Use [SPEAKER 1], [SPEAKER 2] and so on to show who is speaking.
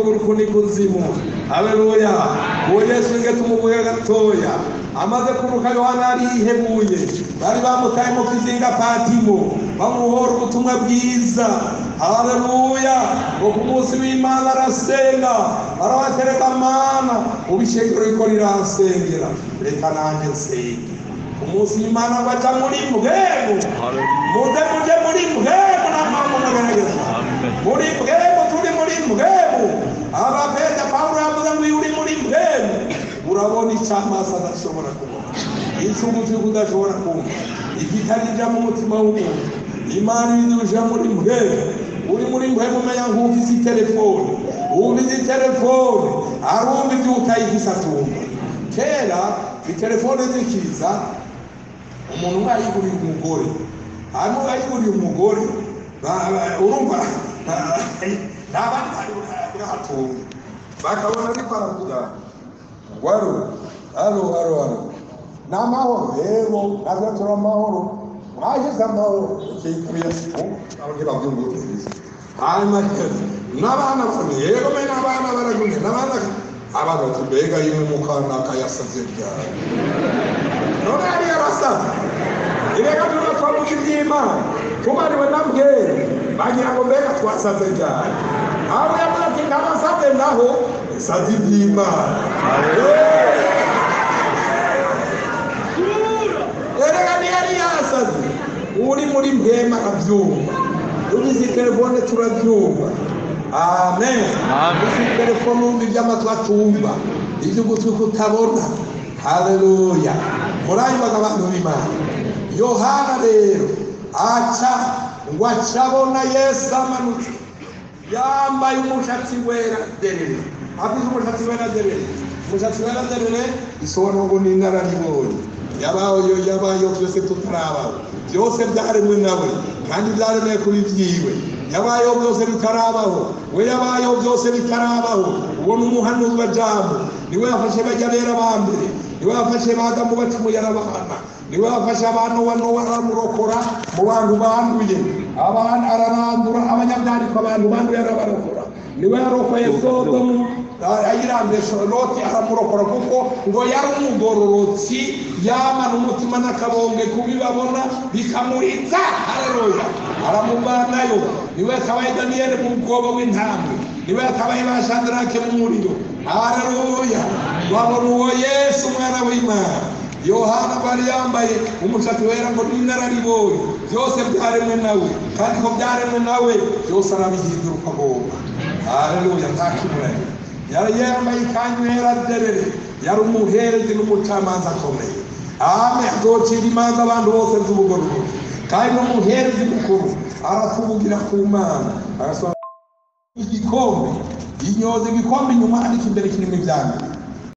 [SPEAKER 1] gurukuni kuzimu. Haleluya. Uwo Yesu nge tumuvuge gatoya amaze kuruka Yohana arihebuye bari bamutaye mu kizinga Patimo bamuhora ubutumwa bwiza. Haleluya. Ngo ku munsi w'Imana arasenga arabatereka mana ubishengero riko riransengera reka nanjye nsenge. Umunsi w'Imana baca muri mbwego muze muje muri mbwego n'amambo mugerageza muri mbwego turi muri mbwego. Abapenda Paulo yavuze ngo uri muri mbwego urabona icyamasa adashobora kubona inshunguzi udashobora kumva igitarija mu mutima w'umuntu. Imana idusha muri mbwego uri muri mbwego umenya nk'ufise telefone ubizi telefone arumva ibyo utayifise atumva. Kera itelefone zikiza umuntu mwayiguriye umugore hano ayiguriye umugore urumva n'abandi barahatunga bakabona ariko aravuga waro haro n'amahoro rero natwe turi amahoro mwagize amahoro ukikuriye ababwira by'umutwe hanyuma n'abana bane yego me n'abana baragumye n'abana abagatu mbega yimwe mukanaka yasaze byara none ari arasaze ireka tunafamuka iby'Imana tumariwe nabwe bagira ngo mbega twasaze byara aho yavuze n'abasaze naho isazi iby'Imana. Erega yari yasaze uri muri mbwema abyumva ubizi telefone turabyumva. Amen. Uzi telefone umva iby'amatwi atumva ibyo ugutwi kutabona. Haleluya. Murayibona abantu b'Imana. Yohana rero aca ngo acabona Yesu amanutse yambaye umushatsi wera derere. Afite umushatsi wera derere. Umushatsi wera derere isobanura ngo ni inararibonye yabayo byose tutarabaho byose byaremwe nawe kandi byaremwe kuri byiwe. Yabayo byose bitarabaho we yabayo byose bitarabaho. Ubona umuhanuzi wa jambo niwe yafashe bajya bera bambere niwe yafashe badamu bacumuye arabahana niwe yafashe abantu Nowa aramurokora mu bantu banduye abantu ararandura abanyabyandiko abantu banduye arabarokora niwe yarokoye Sodomu ayirambe Loti aramurokora kuko ngo yari umugororotsi yamana umutima n'akabonge kubibabona bikamurinza. Haleluya. aramubanayo niwe akabaye Daniyeli mu bwoba w'intambwe niwe akabaye ba Shadrake mu muriro. Haleluya. Babona uwo Yesu umwana w'Imana. Yohana bari yambaye umushatsi wera ngo n'inararibonye byose byaremwe nawe kandi ko byaremwe nawe byose arabihindura uko agomba. Haleluya. ntakimuranye yari yambaye ikanzu yera derere yari umuherezi n'umucamanza akomeye. Amen. Azocira imanza abantu bose z'ubugororotsi kandi n'umuherezi mukuru aratubugira ku Mana arasaba igikombe inyoza igikombe inyuma ariko imbere kirimo ibyanga